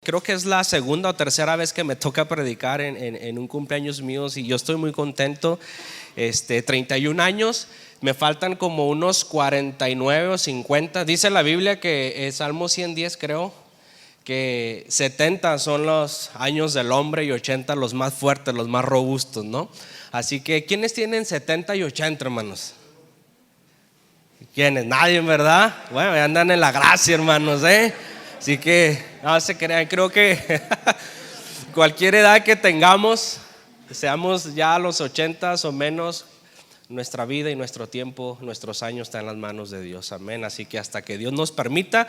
Creo que es la segunda o tercera vez que me toca predicar en un cumpleaños mío y yo estoy muy contento. 31 años, me faltan como unos 49 o 50. Dice la Biblia que Salmo 110, creo, que 70 son los años del hombre y 80 los más fuertes, los más robustos, ¿no? Así que, ¿quiénes tienen 70 y 80, hermanos? ¿Quiénes? Nadie, ¿verdad? Bueno, andan en la gracia, hermanos, Así que no se crean, creo que cualquier edad que tengamos, seamos ya a los 80 o menos, nuestra vida y nuestro tiempo, nuestros años están en las manos de Dios, amén. Así que hasta que Dios nos permita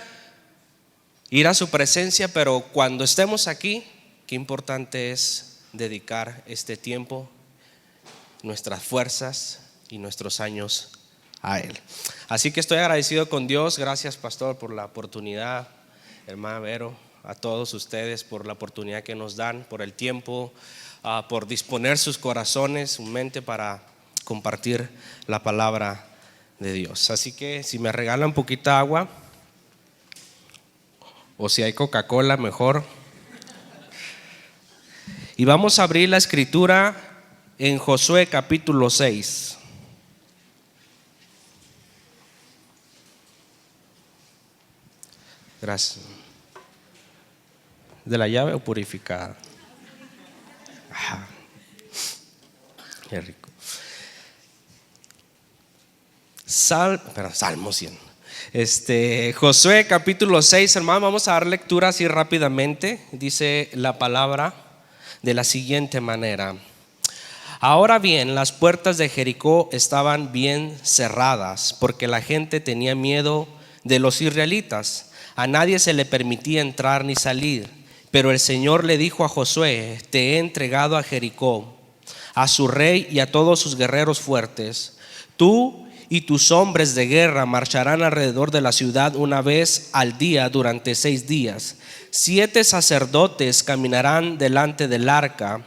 ir a su presencia, pero cuando estemos aquí, qué importante es dedicar este tiempo, nuestras fuerzas y nuestros años a Él. Así que estoy agradecido con Dios. Gracias, pastor, por la oportunidad, hermana Vero, a todos ustedes por la oportunidad que nos dan, por el tiempo, por disponer sus corazones, su mente para compartir la palabra de Dios. Así que si me regalan un poquito de agua, o si hay Coca-Cola, mejor. Y vamos a abrir la escritura en Josué capítulo 6. Gracias. ¿De la llave o purificada? Ajá. Qué rico. Salmo 100. Josué capítulo 6, hermano, vamos a dar lectura así rápidamente. Dice la palabra de la siguiente manera: ahora bien, las puertas de Jericó estaban bien cerradas, porque la gente tenía miedo de los israelitas. A nadie se le permitía entrar ni salir. Pero el Señor le dijo a Josué: te he entregado a Jericó, a su rey y a todos sus guerreros fuertes. Tú y tus hombres de guerra marcharán alrededor de la ciudad una vez al día durante 6 días. 7 sacerdotes caminarán delante del arca,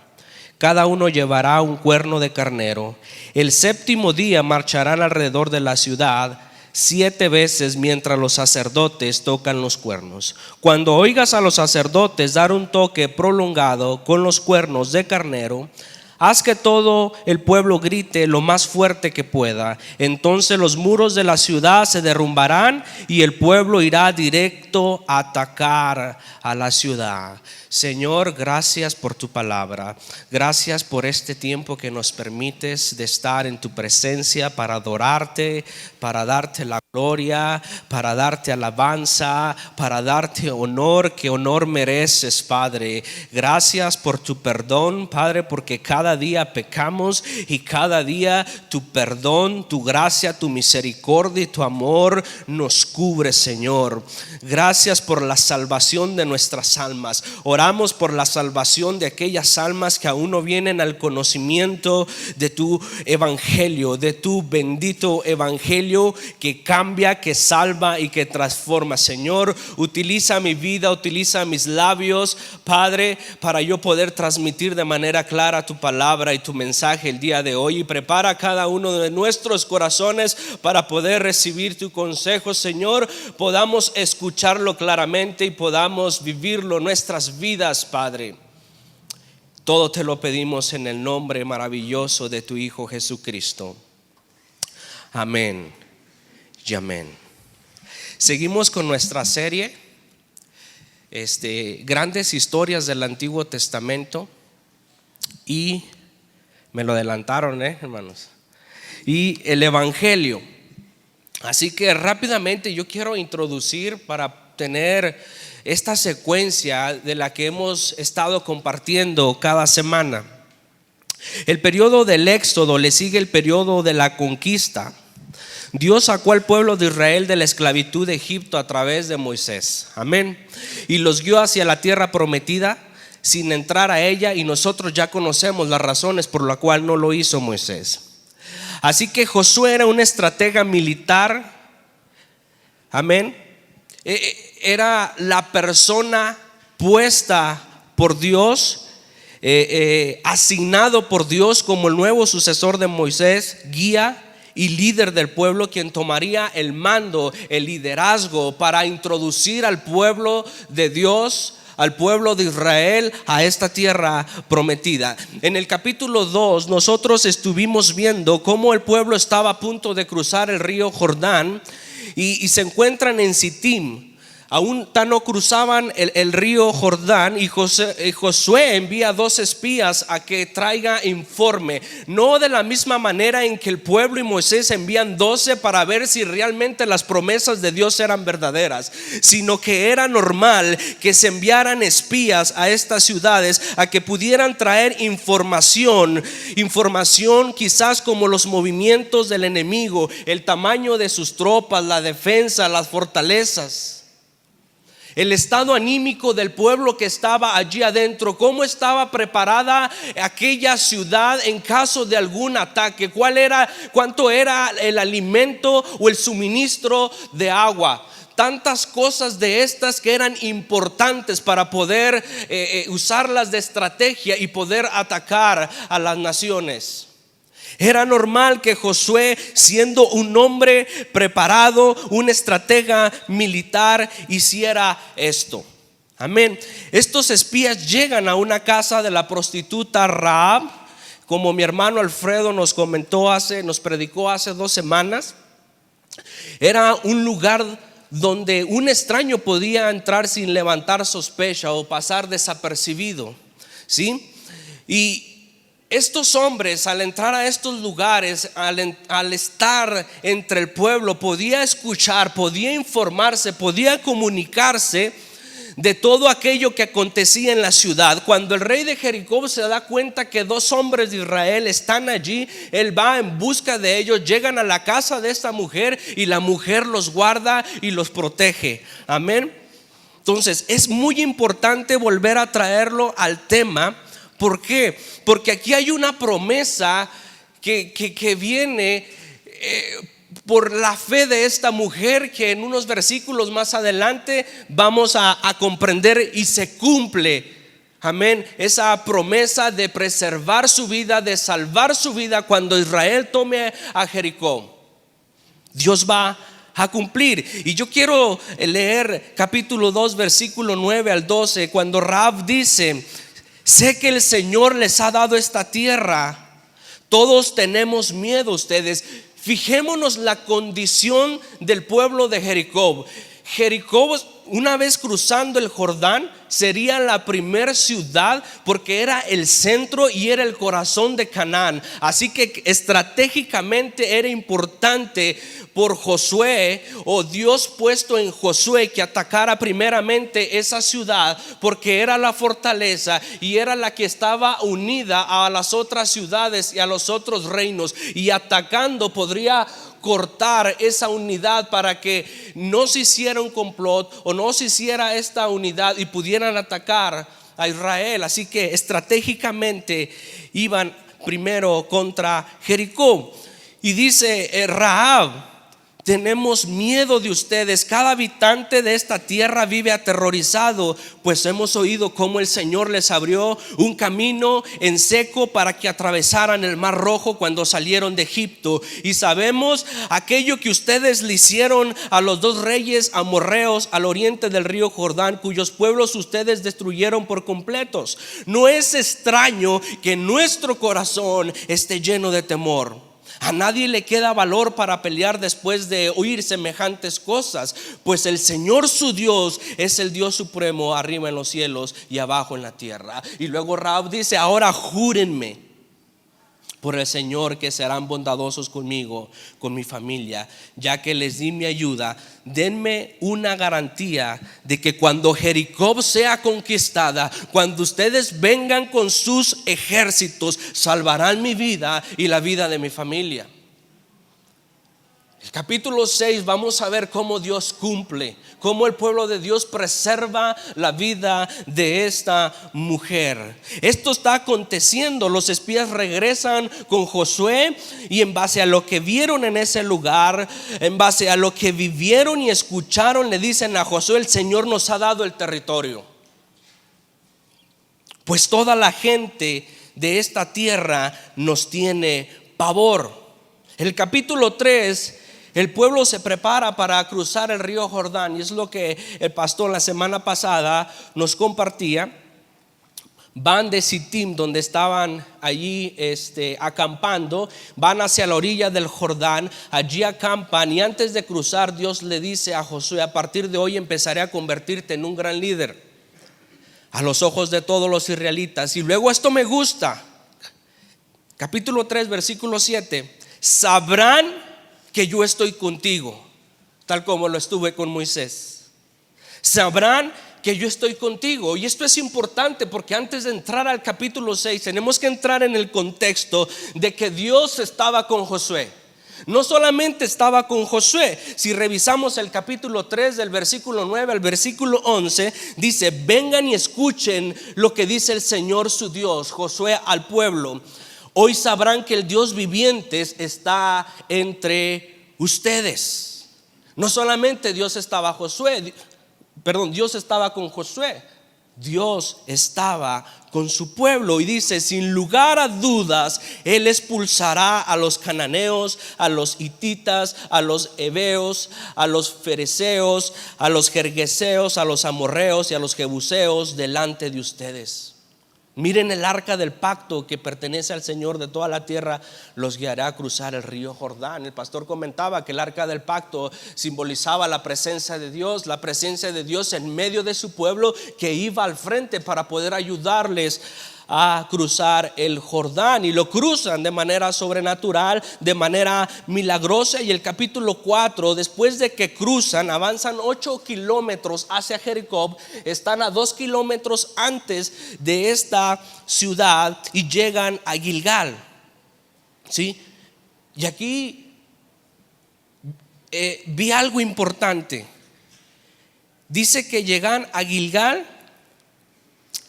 cada uno llevará un cuerno de carnero. El 7º día marcharán alrededor de la ciudad 7 veces mientras los sacerdotes tocan los cuernos. Cuando oigas a los sacerdotes dar un toque prolongado con los cuernos de carnero, haz que todo el pueblo grite lo más fuerte que pueda. Entonces los muros de la ciudad se derrumbarán y el pueblo irá directo a atacar a la ciudad. Señor, gracias por tu palabra. Gracias por este tiempo que nos permites de estar en tu presencia para adorarte, para darte la gloria, para darte alabanza, para darte honor, que honor mereces, Padre. Gracias por tu perdón, Padre, porque cada día pecamos y cada día tu perdón, tu gracia, tu misericordia y tu amor nos cubre, Señor. Gracias por la salvación de nuestras almas. Oramos por la salvación de aquellas almas que aún no vienen al conocimiento de tu evangelio, de tu bendito evangelio que cambia, que salva y que transforma. Señor, utiliza mi vida, utiliza mis labios, Padre, para yo poder transmitir de manera clara tu palabra y tu mensaje el día de hoy, y prepara cada uno de nuestros corazones para poder recibir tu consejo, Señor. Podamos escucharlo claramente y podamos vivirlo en nuestras vidas, Padre. Todo te lo pedimos en el nombre maravilloso de tu Hijo Jesucristo. Amén y amén. Seguimos con nuestra serie, grandes historias del Antiguo Testamento, y me lo adelantaron, hermanos, y el Evangelio. Así que rápidamente yo quiero introducir, para tener esta secuencia de la que hemos estado compartiendo cada semana. El periodo del Éxodo le sigue el periodo de la conquista. Dios sacó al pueblo de Israel de la esclavitud de Egipto a través de Moisés, amén, y los guió hacia la tierra prometida sin entrar a ella, y nosotros ya conocemos las razones por las cuales no lo hizo Moisés. Así que Josué era un estratega militar, amén. Era la persona puesta por Dios, asignado por Dios como el nuevo sucesor de Moisés, guía y líder del pueblo, quien tomaría el mando, el liderazgo para introducir al pueblo de Dios al pueblo de Israel a esta tierra prometida. En el capítulo 2 nosotros estuvimos viendo cómo el pueblo estaba a punto de cruzar el río Jordán y se encuentran en Sittim. Aún no cruzaban el río Jordán y Josué envía 2 espías a que traiga informe, no de la misma manera en que el pueblo y Moisés envían 12 para ver si realmente las promesas de Dios eran verdaderas, sino que era normal que se enviaran espías a estas ciudades a que pudieran traer información quizás como los movimientos del enemigo, el tamaño de sus tropas, la defensa, las fortalezas, el estado anímico del pueblo que estaba allí adentro, cómo estaba preparada aquella ciudad en caso de algún ataque, cuánto era el alimento o el suministro de agua. Tantas cosas de estas que eran importantes para poder usarlas de estrategia y poder atacar a las naciones. Era normal que Josué, siendo un hombre preparado, un estratega militar, hiciera esto. Amén. Estos espías llegan a una casa de la prostituta Rahab, como mi hermano Alfredo nos predicó hace 2 semanas. Era un lugar donde un extraño podía entrar sin levantar sospecha o pasar desapercibido, ¿sí? Y estos hombres, al entrar a estos lugares, al estar entre el pueblo, podía escuchar, podía informarse, podía comunicarse de todo aquello que acontecía en la ciudad. Cuando el rey de Jericó se da cuenta que 2 hombres de Israel están allí, él va en busca de ellos, llegan a la casa de esta mujer y la mujer los guarda y los protege. Amén. Entonces es muy importante volver a traerlo al tema. ¿Por qué? Porque aquí hay una promesa que viene por la fe de esta mujer, que en unos versículos más adelante vamos a comprender y se cumple. Amén. Esa promesa de preservar su vida, de salvar su vida cuando Israel tome a Jericó. Dios va a cumplir. Y yo quiero leer capítulo 2 versículo 9 al 12, cuando Rahab dice: sé que el Señor les ha dado esta tierra. Todos tenemos miedo. Ustedes, fijémonos la condición del pueblo de Jericó. Jericó, una vez cruzando el Jordán, sería la primera ciudad porque era el centro y era el corazón de Canaán. Así que estratégicamente era importante por Josué, o Dios puesto en Josué, que atacara primeramente esa ciudad, porque era la fortaleza y era la que estaba unida a las otras ciudades y a los otros reinos, y atacando podría cortar esa unidad para que no se hiciera un complot o no se hiciera esta unidad y pudieran atacar a Israel. Así que estratégicamente iban primero contra Jericó. Y dice Rahab: tenemos miedo de ustedes, cada habitante de esta tierra vive aterrorizado, pues hemos oído cómo el Señor les abrió un camino en seco para que atravesaran el mar rojo cuando salieron de Egipto, y sabemos aquello que ustedes le hicieron a los 2 reyes amorreos al oriente del río Jordán, cuyos pueblos ustedes destruyeron por completos. No es extraño que nuestro corazón esté lleno de temor. A nadie le queda valor para pelear después de oír semejantes cosas, pues el Señor su Dios es el Dios supremo arriba en los cielos y abajo en la tierra. Y luego Rahab dice: ahora júrenme por el Señor que serán bondadosos conmigo, con mi familia, ya que les di mi ayuda. Denme una garantía de que cuando Jericó sea conquistada, cuando ustedes vengan con sus ejércitos, salvarán mi vida y la vida de mi familia. El capítulo 6 vamos a ver cómo Dios cumple, cómo el pueblo de Dios preserva la vida de esta mujer. Esto está aconteciendo. Los espías regresan con Josué, y en base a lo que vieron en ese lugar, en base a lo que vivieron y escucharon, le dicen a Josué: el Señor nos ha dado el territorio, pues toda la gente de esta tierra nos tiene pavor. El capítulo 3 El pueblo se prepara para cruzar el río Jordán, y es lo que el pastor la semana pasada nos compartía. Van de Sittim, donde estaban allí acampando, van hacia la orilla del Jordán, allí acampan, y antes de cruzar Dios le dice a Josué: a partir de hoy empezaré a convertirte en un gran líder a los ojos de todos los israelitas. Y luego esto me gusta, capítulo 3 versículo 7: sabrán que yo estoy contigo, tal como lo estuve con Moisés. Sabrán que yo estoy contigo. Y esto es importante porque antes de entrar al capítulo 6 tenemos que entrar en el contexto de que Dios estaba con Josué. No solamente estaba con Josué. Si revisamos el capítulo 3 del versículo 9 al versículo 11, dice: vengan y escuchen lo que dice el Señor su Dios. Josué al pueblo: hoy sabrán que el Dios viviente está entre ustedes. No solamente Dios estaba Dios estaba con Josué, Dios estaba con su pueblo. Y dice: sin lugar a dudas, Él expulsará a los cananeos, a los hititas, a los heveos, a los fereceos, a los gergeseos, a los amorreos y a los jebuseos delante de ustedes. Miren, el arca del pacto que pertenece al Señor de toda la tierra los guiará a cruzar el río Jordán. El pastor comentaba que el arca del pacto simbolizaba la presencia de Dios en medio de su pueblo, que iba al frente para poder ayudarles a cruzar el Jordán. Y lo cruzan de manera sobrenatural, de manera milagrosa. Y el capítulo 4, después de que cruzan, avanzan 8 kilómetros hacia Jericó. Están a 2 kilómetros antes de esta ciudad y llegan a Gilgal. ¿Sí? Y aquí vi algo importante. Dice que llegan a Gilgal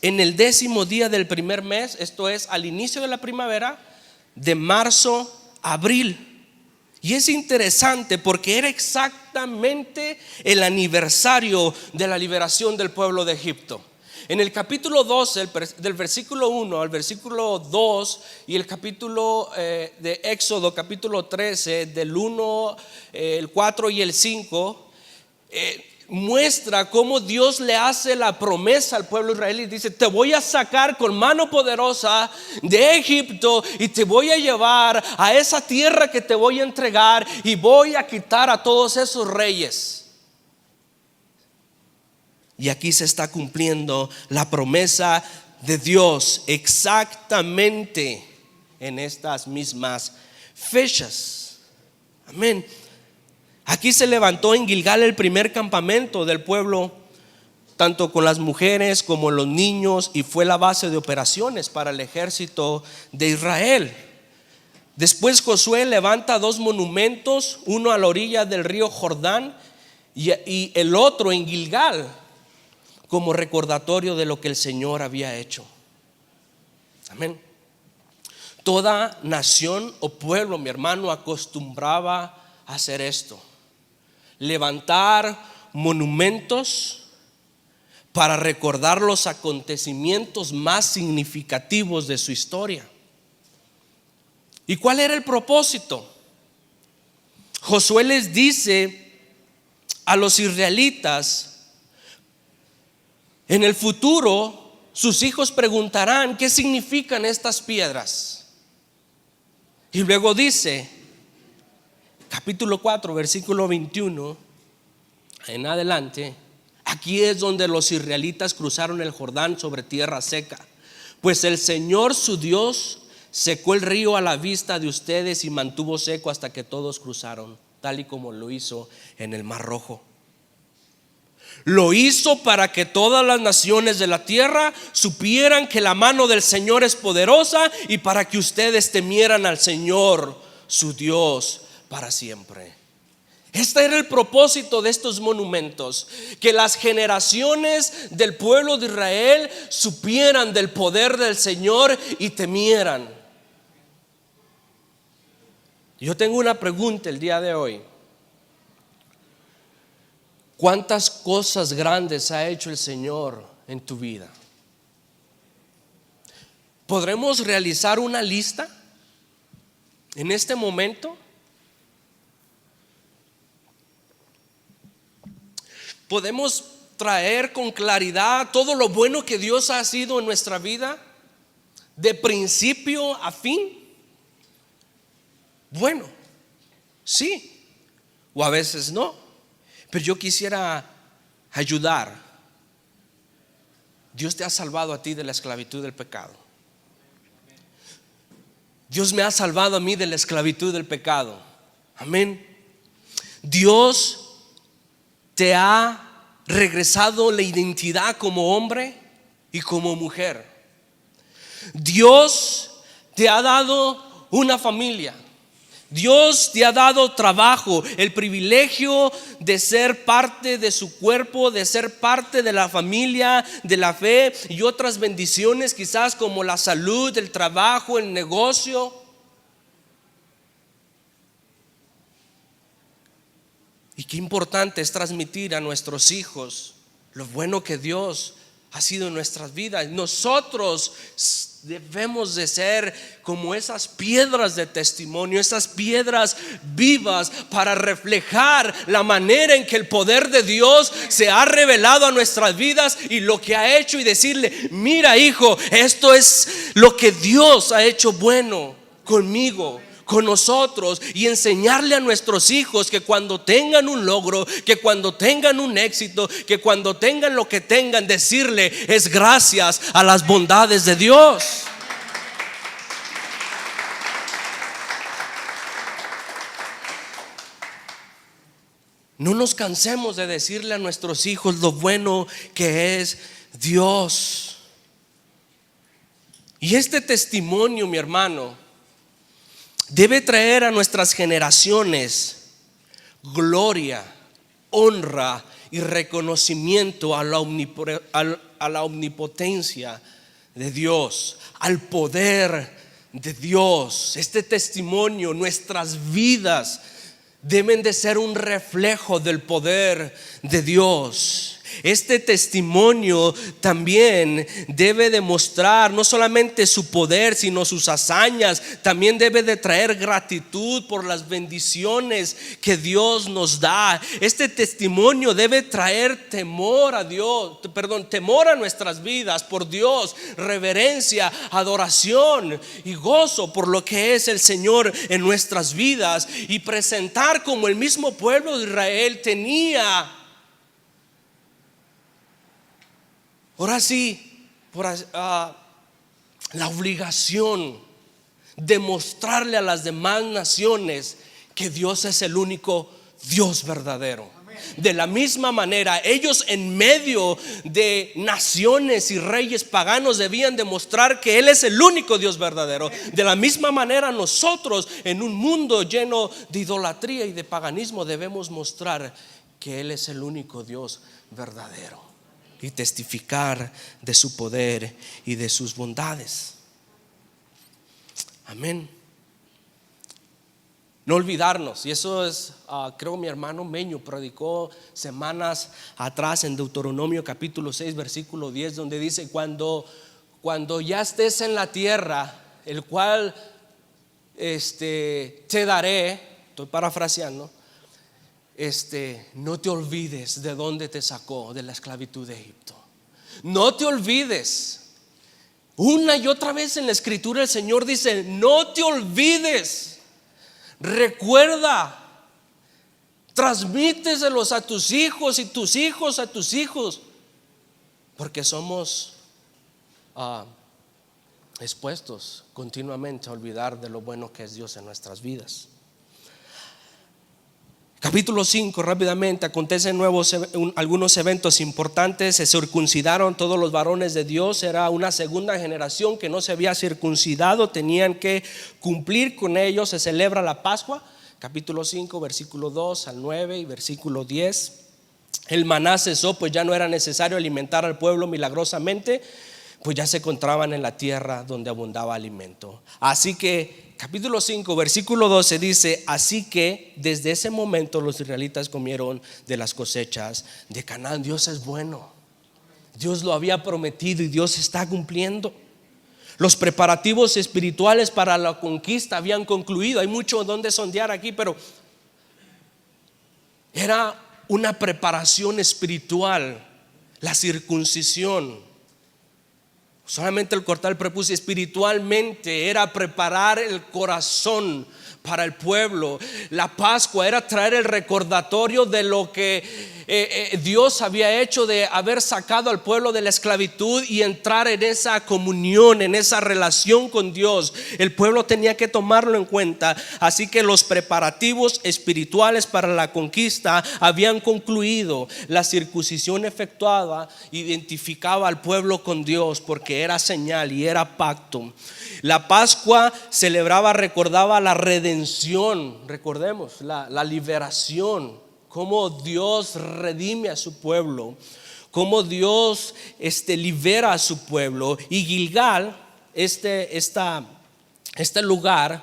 en el 10º día del primer mes, esto es al inicio de la primavera, de marzo a abril. Y es interesante porque era exactamente el aniversario de la liberación del pueblo de Egipto. En el capítulo 12, del versículo 1 al versículo 2, y el capítulo de Éxodo, capítulo 13, del 1, el 4 y el 5, muestra cómo Dios le hace la promesa al pueblo israelí. Dice: te voy a sacar con mano poderosa de Egipto y te voy a llevar a esa tierra que te voy a entregar, y voy a quitar a todos esos reyes. Y aquí se está cumpliendo la promesa de Dios exactamente en estas mismas fechas. Amén. Aquí se levantó en Gilgal el primer campamento del pueblo, tanto con las mujeres como los niños, y fue la base de operaciones para el ejército de Israel. Después Josué levanta 2 monumentos, uno a la orilla del río Jordán y el otro en Gilgal, como recordatorio de lo que el Señor había hecho. Amén. Toda nación o pueblo, mi hermano, acostumbraba a hacer esto: levantar monumentos para recordar los acontecimientos más significativos de su historia. ¿Y cuál era el propósito? Josué les dice a los israelitas: en el futuro sus hijos preguntarán qué significan estas piedras. Y luego dice, capítulo 4, versículo 21 en adelante: aquí es donde los israelitas cruzaron el Jordán sobre tierra seca, pues el Señor su Dios secó el río a la vista de ustedes y mantuvo seco hasta que todos cruzaron, tal y como lo hizo en el Mar Rojo. Lo hizo para que todas las naciones de la tierra supieran que la mano del Señor es poderosa, y para que ustedes temieran al Señor su Dios para siempre. Este era el propósito de estos monumentos: que las generaciones del pueblo de Israel supieran del poder del Señor y temieran. Yo tengo una pregunta el día de hoy: ¿cuántas cosas grandes ha hecho el Señor en tu vida? ¿Podremos realizar una lista en este momento? podemos traer con claridad todo lo bueno que Dios ha sido en nuestra vida, de principio a fin? Bueno, sí, o a veces no. Pero yo quisiera ayudar. Dios te ha salvado a ti de la esclavitud del pecado. Dios me ha salvado a mí de la esclavitud del pecado. Amén. Dios te ha regresado la identidad como hombre y como mujer. Dios te ha dado una familia. Dios te ha dado trabajo, el privilegio de ser parte de su cuerpo, de ser parte de la familia, de la fe y otras bendiciones quizás como la salud, el trabajo, el negocio. Y qué importante es transmitir a nuestros hijos lo bueno que Dios ha sido en nuestras vidas. Nosotros debemos de ser como esas piedras de testimonio, esas piedras vivas para reflejar la manera en que el poder de Dios se ha revelado a nuestras vidas y lo que ha hecho, y decirle: mira, hijo, esto es lo que Dios ha hecho bueno conmigo, con nosotros, y enseñarle a nuestros hijos que cuando tengan un logro, que cuando tengan un éxito, que cuando tengan lo que tengan, decirle: es gracias a las bondades de Dios. No nos cansemos de decirle a nuestros hijos lo bueno que es Dios. Y este testimonio, mi hermano, debe traer a nuestras generaciones gloria, honra y reconocimiento a la omnipotencia de Dios, al poder de Dios. Este testimonio, nuestras vidas deben de ser un reflejo del poder de Dios. Este testimonio también debe demostrar no solamente su poder, sino sus hazañas. También debe de traer gratitud por las bendiciones que Dios nos da. Este testimonio debe traer temor a Dios, temor a nuestras vidas por Dios, reverencia, adoración y gozo por lo que es el Señor en nuestras vidas, y presentar como el mismo pueblo de Israel tenía. Ahora sí, la obligación de mostrarle a las demás naciones que Dios es el único Dios verdadero. De la misma manera, ellos en medio de naciones y reyes paganos debían demostrar que Él es el único Dios verdadero. De la misma manera, nosotros en un mundo lleno de idolatría y de paganismo debemos mostrar que Él es el único Dios verdadero y testificar de su poder y de sus bondades. Amén. No olvidarnos, y eso es, creo mi hermano Meño predicó semanas atrás en Deuteronomio capítulo 6 versículo 10, donde dice: cuando ya estés en la tierra, el cual te daré, estoy parafraseando, no te olvides de dónde te sacó de la esclavitud de Egipto. No te olvides. Una y otra vez en la escritura el Señor dice: no te olvides. Recuerda, transmíteselos a tus hijos y tus hijos a tus hijos, porque somos expuestos continuamente a olvidar de lo bueno que es Dios en nuestras vidas. Capítulo 5, rápidamente. Acontecen algunos eventos importantes. Se circuncidaron todos los varones de Dios. Era una segunda generación que no se había circuncidado, tenían que cumplir con ello. Se celebra la Pascua, capítulo 5 versículo 2 al 9 y versículo 10. El maná cesó, pues ya no era necesario alimentar al pueblo milagrosamente, pues ya se encontraban en la tierra donde abundaba alimento. Así que capítulo 5 versículo 12 dice: así que desde ese momento los israelitas comieron de las cosechas de Canaán. Dios es bueno, Dios lo había prometido y Dios está cumpliendo. Los preparativos espirituales para la conquista habían concluido. Hay mucho donde sondear aquí, pero era una preparación espiritual, la circuncisión. Solamente el cortar el prepucio, espiritualmente era preparar el corazón para el pueblo. La Pascua era traer el recordatorio de lo que Dios había hecho, de haber sacado al pueblo de la esclavitud y entrar en esa comunión, en esa relación con Dios. El pueblo tenía que tomarlo en cuenta. Así que los preparativos espirituales para la conquista habían concluido. La circuncisión efectuada identificaba al pueblo con Dios, porque era señal y era pacto. La Pascua recordaba la redención. Recordemos la liberación, cómo Dios redime a su pueblo, cómo Dios libera a su pueblo. Y Gilgal, este lugar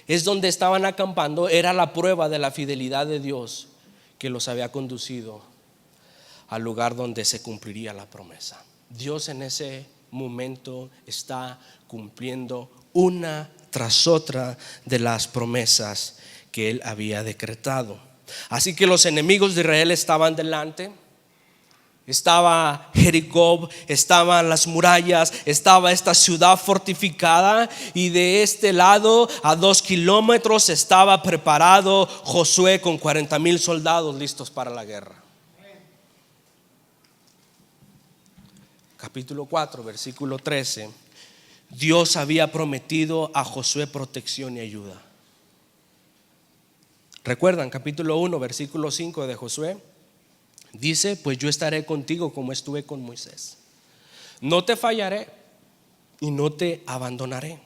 es donde estaban acampando, era la prueba de la fidelidad de Dios, que los había conducido al lugar donde se cumpliría la promesa. Dios en ese momento está cumpliendo una tras otra de las promesas que él había decretado. Así que los enemigos de Israel estaban delante. Estaba Jericó, estaban las murallas, estaba esta ciudad fortificada, y de este lado a 2 kilómetros estaba preparado Josué con 40,000 soldados listos para la guerra. Capítulo 4, versículo 13. Dios había prometido a Josué protección y ayuda. ¿Recuerdan? Capítulo 1, versículo 5 de Josué. Dice: pues yo estaré contigo como estuve con Moisés. No te fallaré y no te abandonaré.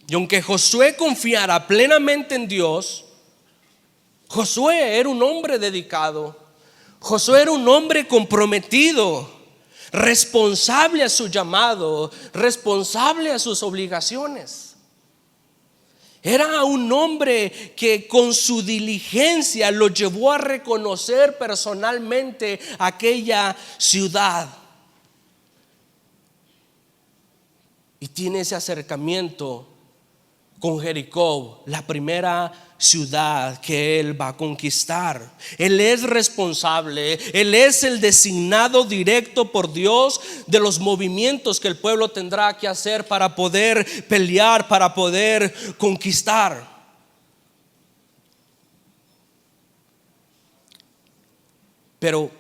Y aunque Josué confiara plenamente en Dios, Josué era un hombre dedicado. Josué era un hombre comprometido, responsable a su llamado, responsable a sus obligaciones. Era un hombre que con su diligencia lo llevó a reconocer personalmente aquella ciudad. Y tiene ese acercamiento con Jericó, la primera ciudad que él va a conquistar. Él es responsable, él es el designado directo por Dios de los movimientos que el pueblo tendrá que hacer para poder pelear, para poder conquistar. Pero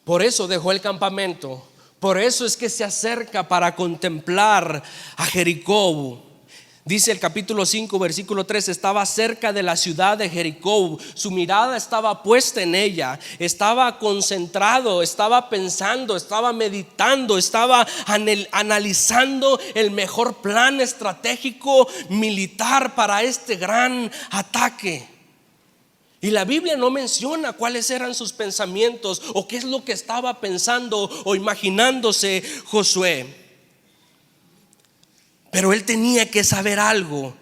por eso dejó el campamento, por eso es que se acerca para contemplar a Jericó. Dice el capítulo 5, versículo 3: estaba cerca de la ciudad de Jericó, su mirada estaba puesta en ella, estaba concentrado, estaba pensando, estaba meditando, estaba analizando el mejor plan estratégico militar para este gran ataque. Y la Biblia no menciona cuáles eran sus pensamientos o qué es lo que estaba pensando o imaginándose Josué. Pero él tenía que saber algo.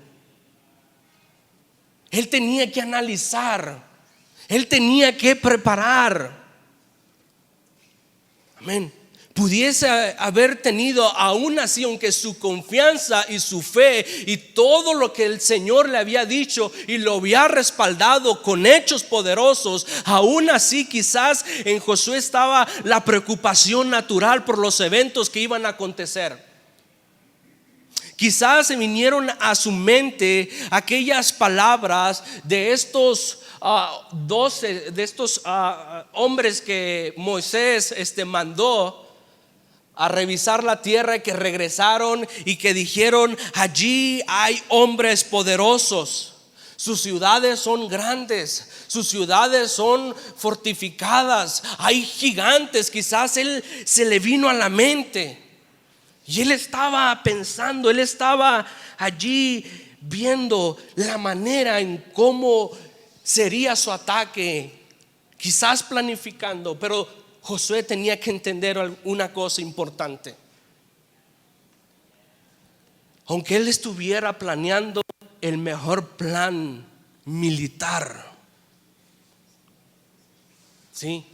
Él tenía que analizar. Él tenía que preparar. Amén. Pudiese haber tenido, aún así, aunque su confianza y su fe y todo lo que el Señor le había dicho y lo había respaldado con hechos poderosos, aún así quizás en Josué estaba la preocupación natural por los eventos que iban a acontecer. Quizás se vinieron a su mente aquellas palabras de estos 12 de estos hombres que Moisés mandó a revisar la tierra, y que regresaron y que dijeron: allí hay hombres poderosos, sus ciudades son grandes, sus ciudades son fortificadas, hay gigantes. Quizás él se le vino a la mente. Y él estaba pensando, él estaba allí viendo la manera en cómo sería su ataque, quizás planificando. Pero Josué tenía que entender una cosa importante. Aunque él estuviera planeando el mejor plan militar, ¿sí?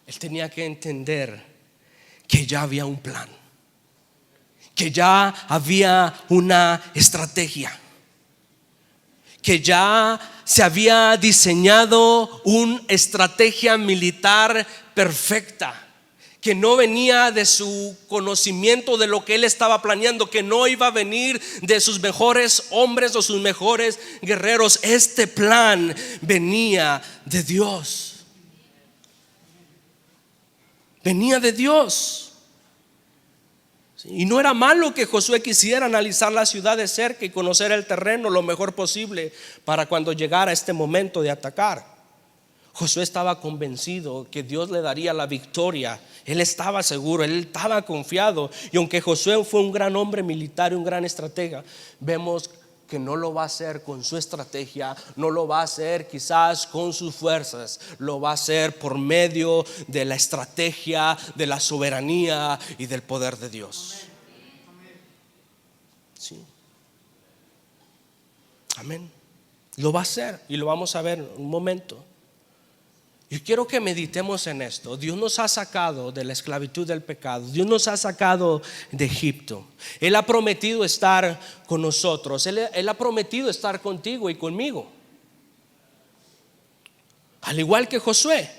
Él tenía que entender que ya había un plan, que ya había una estrategia, que ya se había diseñado una estrategia militar perfecta, que no venía de su conocimiento de lo que él estaba planeando, que no iba a venir de sus mejores hombres o sus mejores guerreros. Este plan venía de Dios. Venía de Dios. Y no era malo que Josué quisiera analizar la ciudad de cerca y conocer el terreno lo mejor posible para cuando llegara este momento de atacar. Josué estaba convencido que Dios le daría la victoria. Él estaba seguro, él estaba confiado. Y aunque Josué fue un gran hombre militar y un gran estratega, vemos que no lo va a hacer con su estrategia, no lo va a hacer quizás con sus fuerzas, lo va a hacer por medio de la estrategia, de la soberanía y del poder de Dios. Sí. Amén. Lo va a hacer y lo vamos a ver en un momento. Yo quiero que meditemos en esto. Dios nos ha sacado de la esclavitud del pecado. Dios nos ha sacado de Egipto. Él ha prometido estar con nosotros. Él ha prometido estar contigo y conmigo. Al igual que Josué.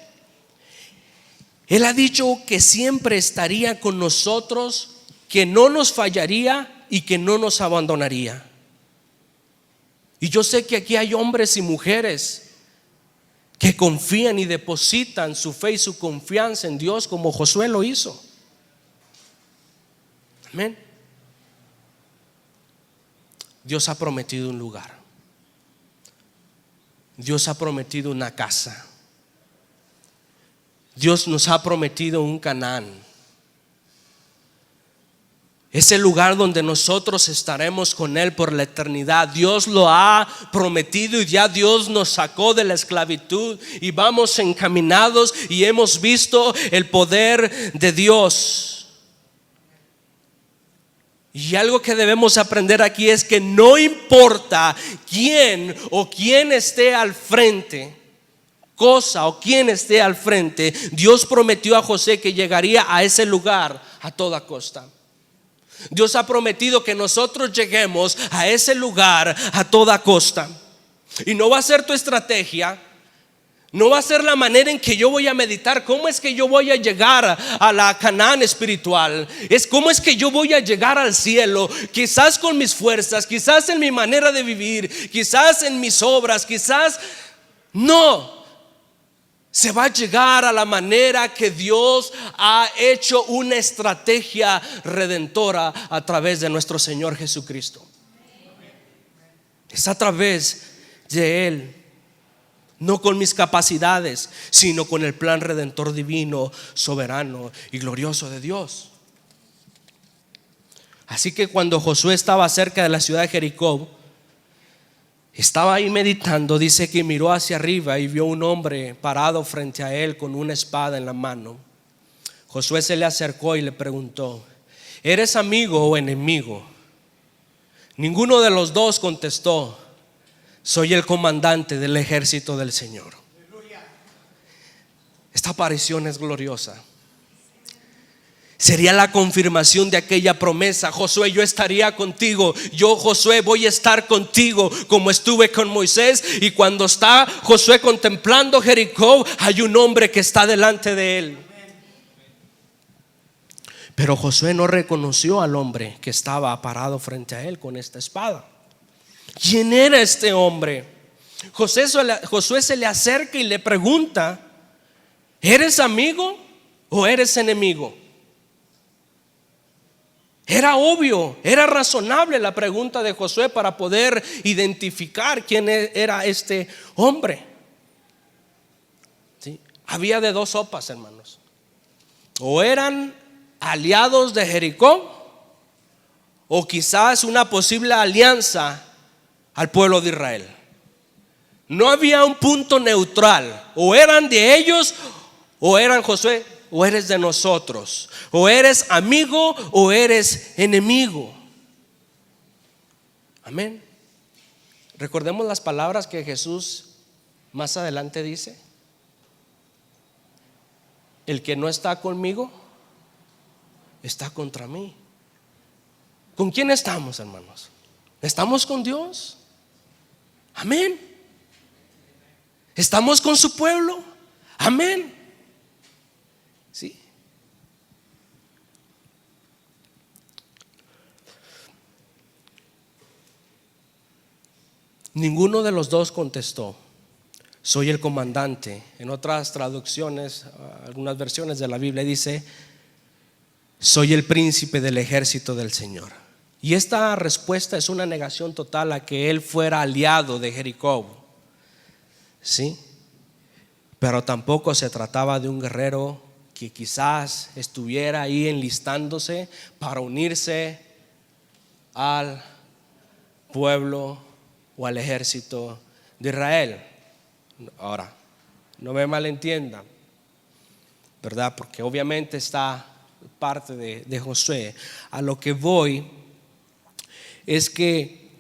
Él ha dicho que siempre estaría con nosotros, que no nos fallaría y que no nos abandonaría. Y yo sé que aquí hay hombres y mujeres que confían y depositan su fe y su confianza en Dios como Josué lo hizo. Amén. Dios ha prometido un lugar. Dios ha prometido una casa. Dios nos ha prometido un Canaán. Es el lugar donde nosotros estaremos con Él por la eternidad. Dios lo ha prometido y ya Dios nos sacó de la esclavitud y vamos encaminados y hemos visto el poder de Dios. Y algo que debemos aprender aquí es que no importa quién o quién esté al frente, cosa o quién esté al frente, Dios prometió a José que llegaría a ese lugar a toda costa. Dios ha prometido que nosotros lleguemos a ese lugar a toda costa. Y no va a ser tu estrategia, no va a ser la manera en que yo voy a meditar cómo es que yo voy a llegar a la Canaán espiritual. Es cómo es que yo voy a llegar al cielo. Quizás con mis fuerzas, quizás en mi manera de vivir, quizás en mis obras, quizás no. Se va a llegar a la manera que Dios ha hecho una estrategia redentora a través de nuestro Señor Jesucristo. Es a través de Él, no con mis capacidades, sino con el plan redentor divino, soberano y glorioso de Dios. Así que cuando Josué estaba cerca de la ciudad de Jericó, estaba ahí meditando, dice que miró hacia arriba y vio un hombre parado frente a él con una espada en la mano. Josué se le acercó y le preguntó: ¿eres amigo o enemigo? Ninguno de los dos contestó: soy el comandante del ejército del Señor. Esta aparición es gloriosa. Sería la confirmación de aquella promesa. Josué, yo estaría contigo. Yo, Josué, voy a estar contigo como estuve con Moisés. Y cuando está Josué contemplando Jericó, hay un hombre que está delante de él. Pero Josué no reconoció al hombre que estaba parado frente a él con esta espada. ¿Quién era este hombre? Josué se le acerca y le pregunta: ¿eres amigo o eres enemigo? Era obvio, era razonable la pregunta de Josué para poder identificar quién era este hombre. ¿Sí? Había de dos sopas, hermanos. O eran aliados de Jericó, o quizás una posible alianza al pueblo de Israel. No había un punto neutral. O eran de ellos, o eran Josué, o eres de nosotros. O eres amigo o eres enemigo. Amén. Recordemos las palabras que Jesús más adelante dice: el que no está conmigo está contra mí. ¿Con quién estamos, hermanos? ¿Estamos con Dios? Amén. ¿Estamos con su pueblo? Amén. Sí. Ninguno de los dos contestó: soy el comandante. En otras traducciones, algunas versiones de la Biblia dice: soy el príncipe del ejército del Señor. Y esta respuesta es una negación total a que él fuera aliado de Jericó. ¿Sí? Pero tampoco se trataba de un guerrero que quizás estuviera ahí enlistándose para unirse al pueblo o al ejército de Israel. Ahora, no me malentiendan, ¿verdad? Porque obviamente está parte de Josué. A lo que voy es que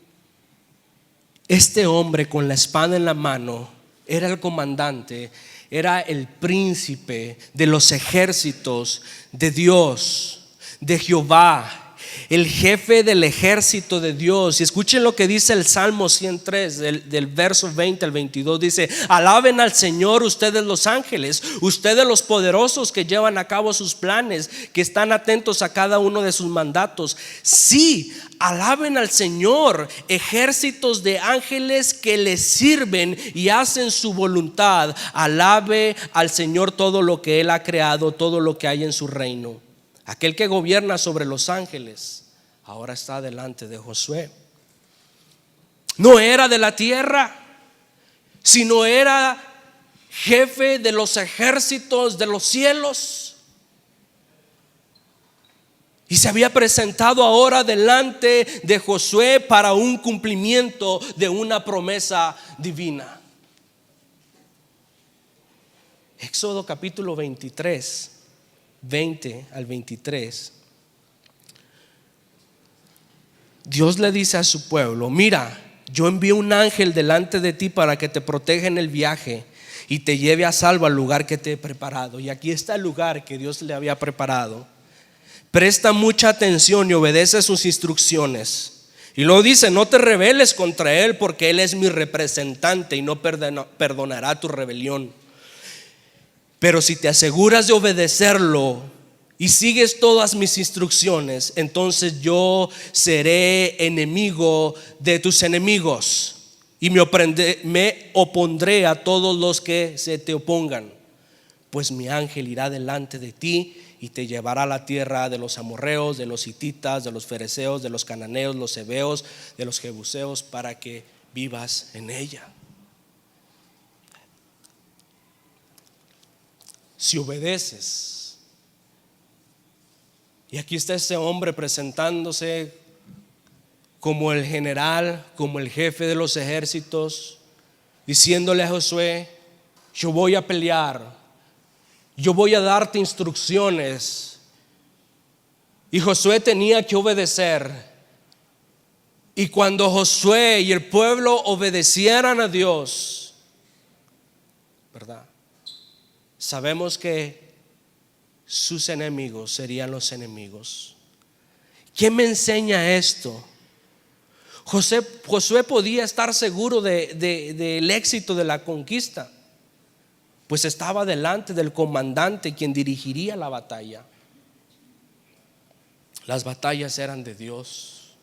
este hombre con la espada en la mano era el comandante, era el príncipe de los ejércitos de Dios, de Jehová, el jefe del ejército de Dios. Y escuchen lo que dice el Salmo 103 del verso 20 al 22. Dice: alaben al Señor ustedes los ángeles, ustedes los poderosos que llevan a cabo sus planes, que están atentos a cada uno de sus mandatos. Sí, alaben al Señor, ejércitos de ángeles que le sirven y hacen su voluntad. Alabe al Señor todo lo que Él ha creado, todo lo que hay en su reino. Aquel que gobierna sobre los ángeles ahora está delante de Josué. No era de la tierra, sino era jefe de los ejércitos de los cielos. Y se había presentado ahora delante de Josué para un cumplimiento de una promesa divina. Éxodo capítulo 23, 20 al 23. Dios le dice a su pueblo: mira, yo envío un ángel delante de ti para que te proteja en el viaje y te lleve a salvo al lugar que te he preparado. Y aquí está el lugar que Dios le había preparado. Presta mucha atención y obedece sus instrucciones. Y luego dice: no te rebeles contra él, porque él es mi representante y no perdonará tu rebelión. Pero si te aseguras de obedecerlo y sigues todas mis instrucciones, entonces yo seré enemigo de tus enemigos y me opondré a todos los que se te opongan. Pues mi ángel irá delante de ti y te llevará a la tierra de los amorreos, de los hititas, de los fereceos, de los cananeos, los heveos, de los jebuseos, para que vivas en ella. Si obedeces. Y aquí está ese hombre presentándose como el general, como el jefe de los ejércitos, diciéndole a Josué: yo voy a pelear, yo voy a darte instrucciones. Y Josué tenía que obedecer. Y cuando Josué y el pueblo obedecieran a Dios, ¿verdad?, sabemos que sus enemigos serían los enemigos. ¿Qué me enseña esto? Josué podía estar seguro del éxito de la conquista, pues estaba delante del comandante, quien dirigiría la batalla. Las batallas eran de Dios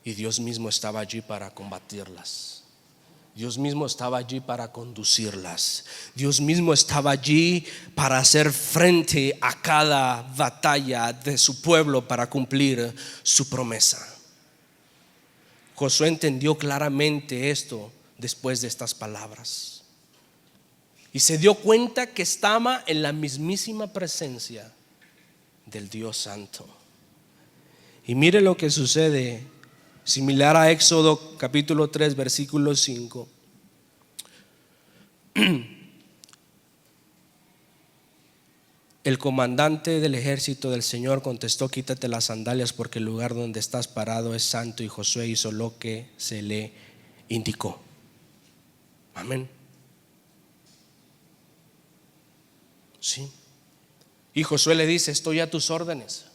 y Dios mismo estaba allí para combatirlas. Dios mismo estaba allí para conducirlas. Dios mismo estaba allí para hacer frente a cada batalla de su pueblo para cumplir su promesa. Josué entendió claramente esto después de estas palabras y se dio cuenta que estaba en la mismísima presencia del Dios Santo. Y mire lo que sucede, similar a Éxodo capítulo 3 versículo 5. El comandante del ejército del Señor contestó: quítate las sandalias, porque el lugar donde estás parado es santo. Y Josué hizo lo que se le indicó. Amén. Sí. Y Josué le dice: estoy a tus órdenes.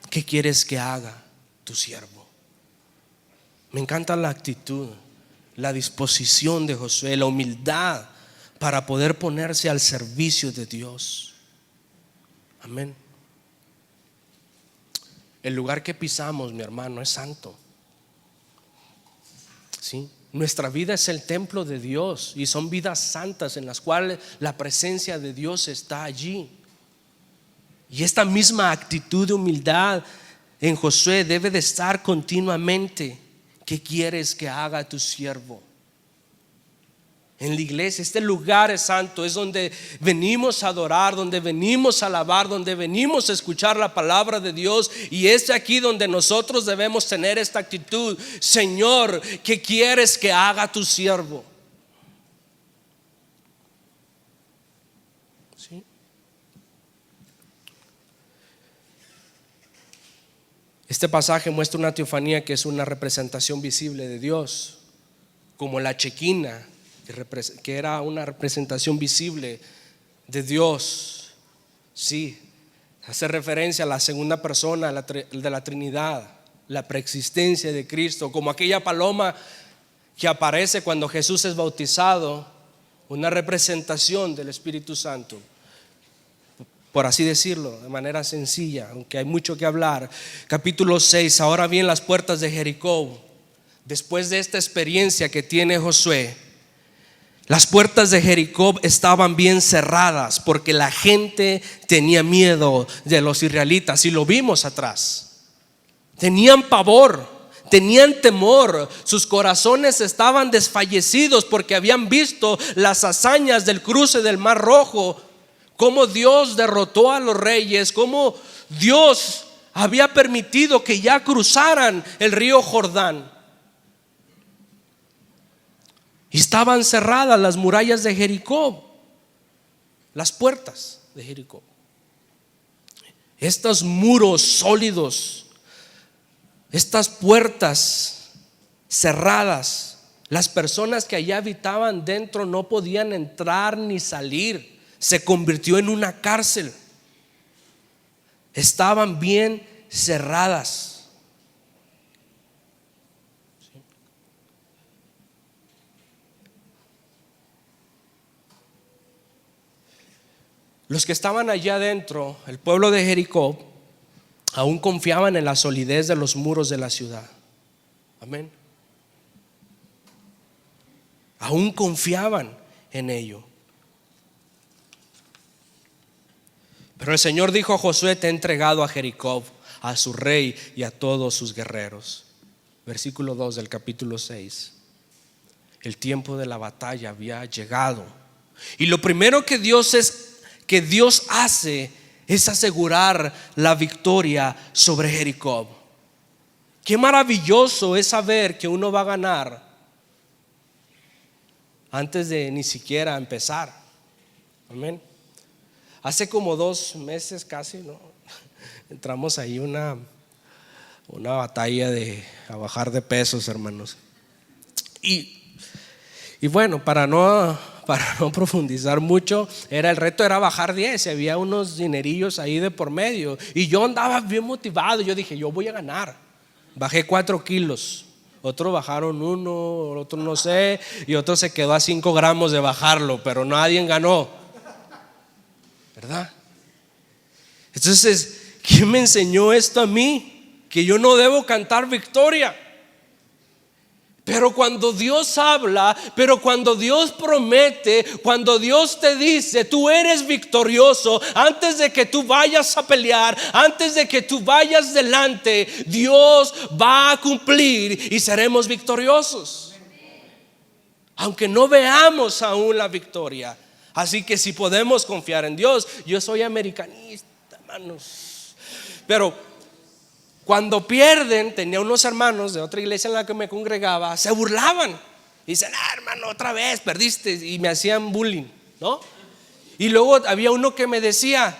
¿Qué quieres que haga tu siervo? Me encanta la actitud, la disposición de Josué, la humildad para poder ponerse al servicio de Dios. Amén. El lugar que pisamos, mi hermano, es santo. ¿Sí? Nuestra vida es el templo de Dios y son vidas santas en las cuales la presencia de Dios está allí. Y esta misma actitud de humildad en Josué debe de estar continuamente. ¿Qué quieres que haga tu siervo? En la iglesia, este lugar es santo, es donde venimos a adorar, donde venimos a alabar, donde venimos a escuchar la palabra de Dios. Y es aquí donde nosotros debemos tener esta actitud. Señor, ¿qué quieres que haga tu siervo? ¿Sí? Este pasaje muestra una teofanía que es una representación visible de Dios, como la chequina, que era una representación visible de Dios. Sí, hace referencia a la segunda persona de la Trinidad, la preexistencia de Cristo, como aquella paloma que aparece cuando Jesús es bautizado, una representación del Espíritu Santo, por así decirlo, de manera sencilla, aunque hay mucho que hablar. Capítulo 6. Ahora bien, las puertas de Jericó, después de esta experiencia que tiene Josué, las puertas de Jericó estaban bien cerradas porque la gente tenía miedo de los israelitas, y lo vimos atrás. Tenían pavor, tenían temor, sus corazones estaban desfallecidos porque habían visto las hazañas del cruce del Mar Rojo, cómo Dios derrotó a los reyes, cómo Dios había permitido que ya cruzaran el río Jordán. Y estaban cerradas las murallas de Jericó, las puertas de Jericó. Estos muros sólidos, estas puertas cerradas, las personas que allá habitaban dentro no podían entrar ni salir. Se convirtió en una cárcel. Estaban bien cerradas. Los que estaban allá adentro, el pueblo de Jericó, aún confiaban en la solidez de los muros de la ciudad. Amén. Aún confiaban en ello. Pero el Señor dijo a Josué: te he entregado a Jericó, a su rey y a todos sus guerreros. Versículo 2 del capítulo 6. El tiempo de la batalla había llegado, y lo primero que Dios hace es asegurar la victoria sobre Jericó. Qué maravilloso es saber que uno va a ganar antes de ni siquiera empezar. Amén. Hace como 2 meses casi, ¿no? Entramos ahí una batalla a bajar de pesos, hermanos. Y bueno, para no profundizar mucho, el reto era bajar 10. Había unos dinerillos ahí de por medio, y yo andaba bien motivado. Yo dije: yo voy a ganar. Bajé 4 kilos. Otros bajaron 1, otro no sé, y otro se quedó a 5 gramos de bajarlo, pero nadie ganó, ¿verdad? Entonces, ¿quién me enseñó esto a mí? Que yo no debo cantar victoria. Pero cuando Dios habla, pero cuando Dios promete, cuando Dios te dice: tú eres victorioso, antes de que tú vayas a pelear, antes de que tú vayas delante, Dios va a cumplir y seremos victoriosos, aunque no veamos aún la victoria. Así que si podemos confiar en Dios. Yo soy americanista, hermanos, pero cuando pierden, tenía unos hermanos de otra iglesia en la que me congregaba, se burlaban. Dicen: hermano, otra vez perdiste. Y me hacían bullying, ¿no? Y luego había uno que me decía: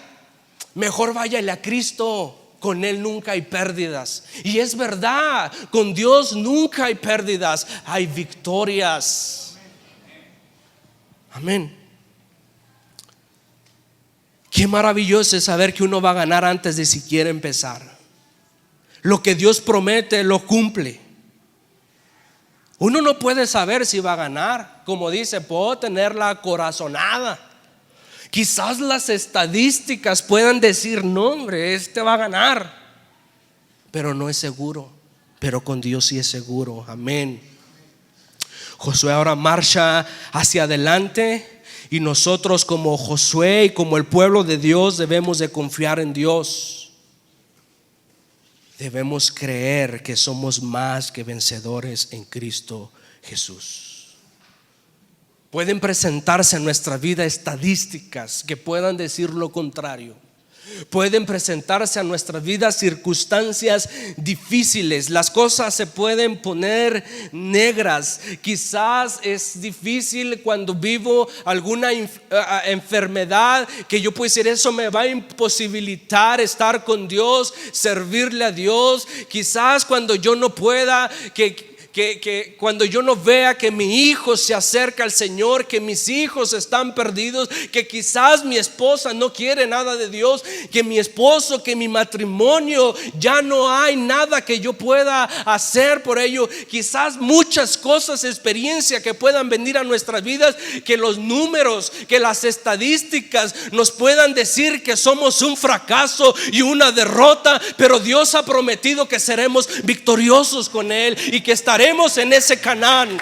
mejor váyale a Cristo, con Él nunca hay pérdidas. Y es verdad, con Dios nunca hay pérdidas, hay victorias. Amén. Qué maravilloso es saber que uno va a ganar antes de siquiera empezar. Lo que Dios promete lo cumple. Uno no puede saber si va a ganar. Como dice, puedo tener la corazonada. Quizás las estadísticas puedan decir, no hombre, este va a ganar, pero no es seguro. Pero con Dios sí es seguro. Amén. Josué ahora marcha hacia adelante, y nosotros como Josué y como el pueblo de Dios debemos de confiar en Dios. Debemos creer que somos más que vencedores en Cristo Jesús. Pueden presentarse en nuestra vida estadísticas que puedan decir lo contrario. Pueden presentarse a nuestra vida circunstancias difíciles. Las cosas se pueden poner negras. Quizás es difícil cuando vivo alguna enfermedad, que yo puedo decir, eso me va a imposibilitar estar con Dios, servirle a Dios. Quizás cuando yo no pueda, que cuando yo no vea que mi hijo se acerca al Señor, que mis hijos están perdidos, que quizás mi esposa no quiere nada de Dios, que mi esposo, que mi matrimonio ya no hay nada que yo pueda hacer por ello. Quizás muchas cosas, experiencias que puedan venir a nuestras vidas, que los números, que las estadísticas nos puedan decir que somos un fracaso y una derrota, pero Dios ha prometido que seremos victoriosos con Él y que estaremos en ese Canaán.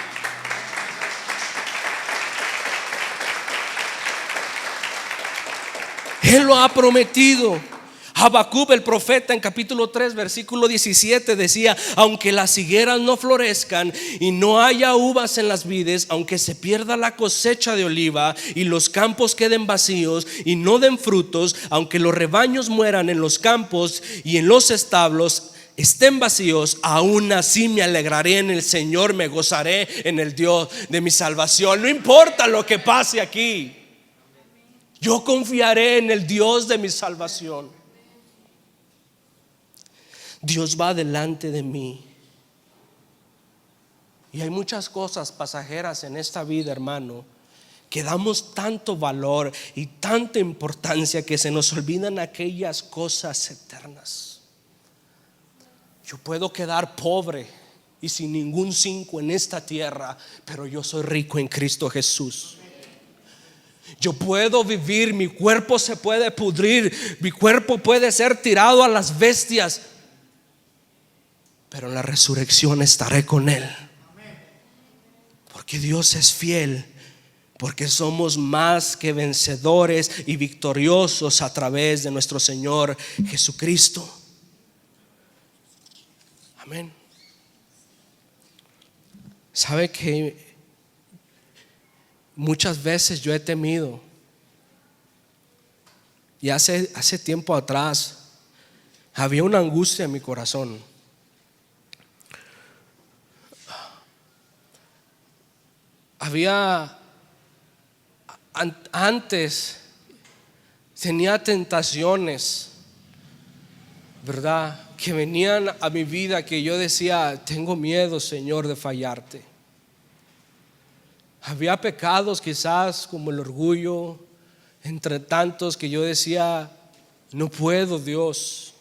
Él lo ha prometido. Habacuc, el profeta, en capítulo 3 versículo 17 decía: aunque las higueras no florezcan y no haya uvas en las vides, aunque se pierda la cosecha de oliva y los campos queden vacíos y no den frutos, aunque los rebaños mueran en los campos y en los establos estén vacíos, aún así me alegraré en el Señor, me gozaré en el Dios de mi salvación. No importa lo que pase aquí, yo confiaré en el Dios de mi salvación. Dios va delante de mí. Y hay muchas cosas pasajeras en esta vida, hermano, que damos tanto valor y tanta importancia que se nos olvidan aquellas cosas eternas. Yo puedo quedar pobre y sin ningún 5 en esta tierra, pero yo soy rico en Cristo Jesús. Yo puedo vivir, mi cuerpo se puede pudrir, mi cuerpo puede ser tirado a las bestias, pero en la resurrección estaré con Él. Porque Dios es fiel, porque somos más que vencedores y victoriosos a través de nuestro Señor Jesucristo. Amén. Sabe que muchas veces yo he temido, y hace tiempo atrás había una angustia en mi corazón. Antes tenía tentaciones, ¿verdad?, que venían a mi vida, que yo decía: tengo miedo, Señor, de fallarte. Había pecados quizás como el orgullo, entre tantos, que yo decía: no puedo, Dios.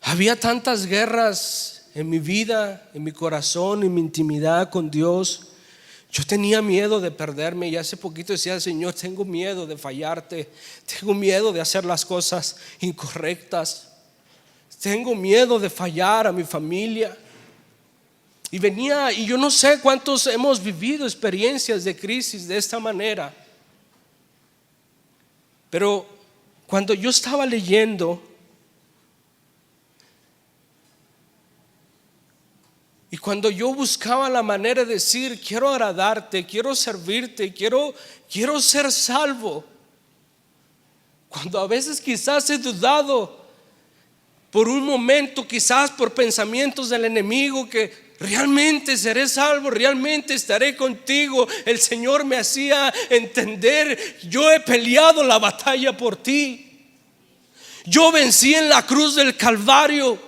Había tantas guerras en mi vida, en mi corazón, en mi intimidad con Dios. Yo tenía miedo de perderme, y hace poquito decía: Señor, tengo miedo de fallarte, tengo miedo de hacer las cosas incorrectas, tengo miedo de fallar a mi familia. Y venía, y yo no sé cuántos hemos vivido experiencias de crisis de esta manera, pero cuando yo estaba leyendo y cuando yo buscaba la manera de decir: quiero agradarte, quiero servirte, quiero ser salvo, cuando a veces quizás he dudado por un momento, quizás por pensamientos del enemigo, que realmente seré salvo, realmente estaré contigo, el Señor me hacía entender: yo he peleado la batalla por ti, yo vencí en la cruz del Calvario.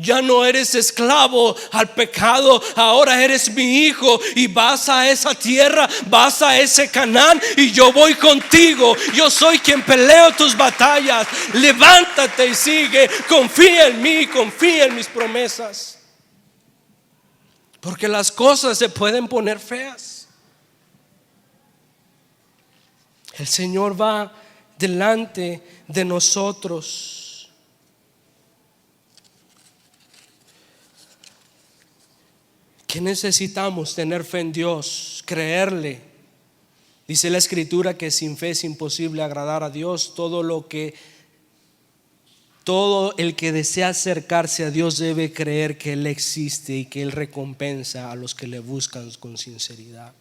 Ya no eres esclavo al pecado, ahora eres mi hijo y vas a esa tierra, vas a ese Canaán y yo voy contigo. Yo soy quien peleo tus batallas. Levántate y sigue, confía en mí, confía en mis promesas. Porque las cosas se pueden poner feas. El Señor va delante de nosotros. ¿Qué necesitamos? Tener fe en Dios, creerle. Dice la Escritura que sin fe es imposible agradar a Dios. Todo el que desea acercarse a Dios debe creer que Él existe y que Él recompensa a los que le buscan con sinceridad.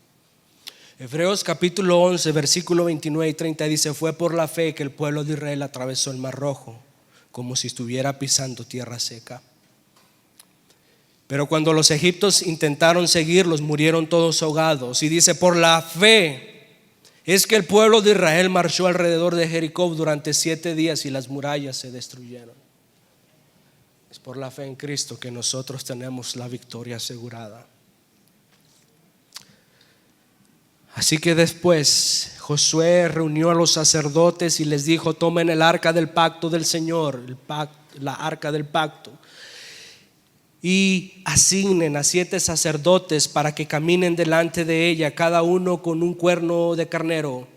Hebreos capítulo 11 versículo 29 y 30 dice: fue por la fe que el pueblo de Israel atravesó el Mar Rojo como si estuviera pisando tierra seca. Pero cuando los egipcios intentaron seguirlos, murieron todos ahogados. Y dice: por la fe es que el pueblo de Israel marchó alrededor de Jericó durante 7 días y las murallas se destruyeron. Es por la fe en Cristo que nosotros tenemos la victoria asegurada. Así que después Josué reunió a los sacerdotes y les dijo: tomen el arca del pacto del Señor, la arca del pacto, y asignen a 7 sacerdotes para que caminen delante de ella, cada uno con un cuerno de carnero.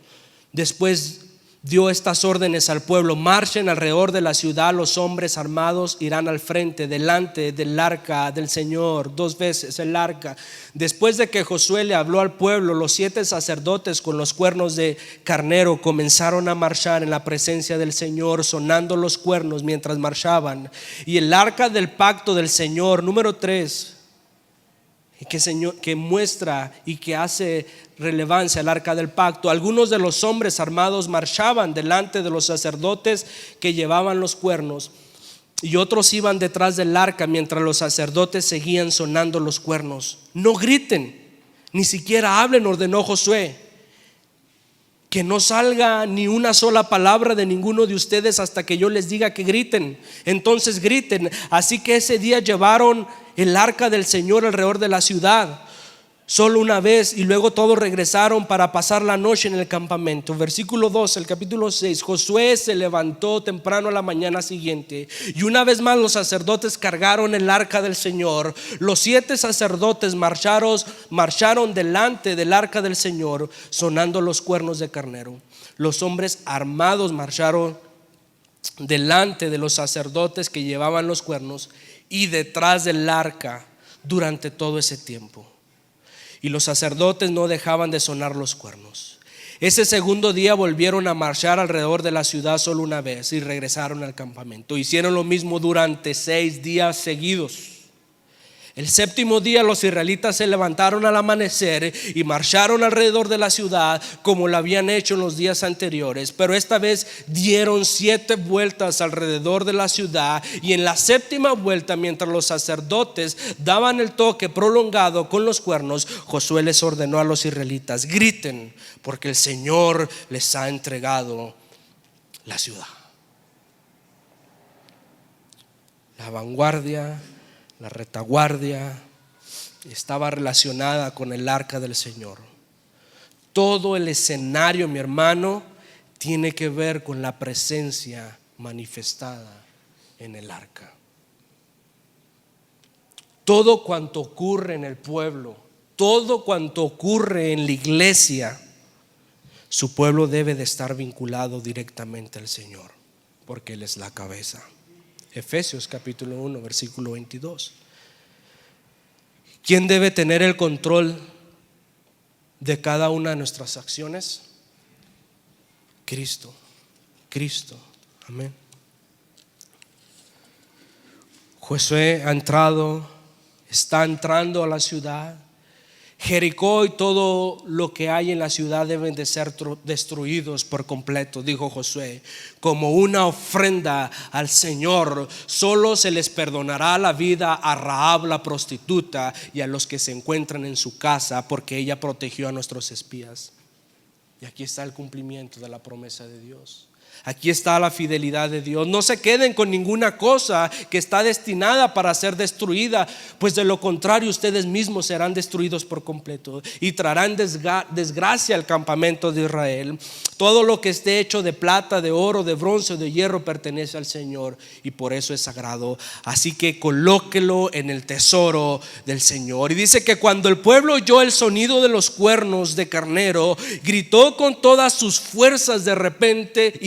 Después dio estas órdenes al pueblo: marchen alrededor de la ciudad, los hombres armados irán al frente, delante del arca del Señor, 2 veces el arca. Después de que Josué le habló al pueblo, los 7 sacerdotes con los cuernos de carnero comenzaron a marchar en la presencia del Señor, sonando los cuernos mientras marchaban. Y el arca del pacto del Señor, número 3, que muestra y que hace relevancia al arca del pacto. Algunos de los hombres armados marchaban delante de los sacerdotes que llevaban los cuernos, y otros iban detrás del arca mientras los sacerdotes seguían sonando los cuernos. No griten, ni siquiera hablen, ordenó Josué. Que no salga ni una sola palabra de ninguno de ustedes hasta que yo les diga que griten. Entonces griten. Así que ese día llevaron el arca del Señor alrededor de la ciudad solo una vez, y luego todos regresaron para pasar la noche en el campamento. Versículo 2, el capítulo 6. Josué se levantó temprano a la mañana siguiente, y una vez más los sacerdotes cargaron el arca del Señor. Los 7 sacerdotes marcharon delante del arca del Señor, sonando los cuernos de carnero. Los hombres armados marcharon delante de los sacerdotes que llevaban los cuernos y detrás del arca durante todo ese tiempo. Y los sacerdotes no dejaban de sonar los cuernos. Ese segundo día volvieron a marchar alrededor de la ciudad solo una vez y regresaron al campamento. Hicieron lo mismo durante 6 días seguidos. El 7º día los israelitas se levantaron al amanecer y marcharon alrededor de la ciudad como lo habían hecho en los días anteriores, pero esta vez dieron 7 vueltas alrededor de la ciudad. Y en la 7ª vuelta, mientras los sacerdotes daban el toque prolongado con los cuernos, Josué les ordenó a los israelitas: griten, porque el Señor les ha entregado la ciudad. La vanguardia, la retaguardia estaba relacionada con el arca del Señor. Todo el escenario, mi hermano, tiene que ver con la presencia manifestada en el arca. Todo cuanto ocurre en el pueblo, todo cuanto ocurre en la iglesia, su pueblo debe de estar vinculado directamente al Señor, porque Él es la cabeza. Efesios capítulo 1 versículo 22. ¿Quién debe tener el control de cada una de nuestras acciones? Cristo. Amén. Josué está entrando a la ciudad. Jericó y todo lo que hay en la ciudad deben de ser destruidos por completo, dijo Josué. Como una ofrenda al Señor, solo se les perdonará la vida a Rahab la prostituta y a los que se encuentran en su casa, porque ella protegió a nuestros espías. Y aquí está el cumplimiento de la promesa de Dios. Aquí está la fidelidad de Dios. No se queden con ninguna cosa que está destinada para ser destruida, pues de lo contrario ustedes mismos serán destruidos por completo y traerán desgracia al campamento de Israel. Todo lo que esté hecho de plata, de oro, de bronce o de hierro pertenece al Señor y por eso es sagrado. Así que colóquelo en el tesoro del Señor. Y dice que cuando el pueblo oyó el sonido de los cuernos de carnero, gritó con todas sus fuerzas de repente,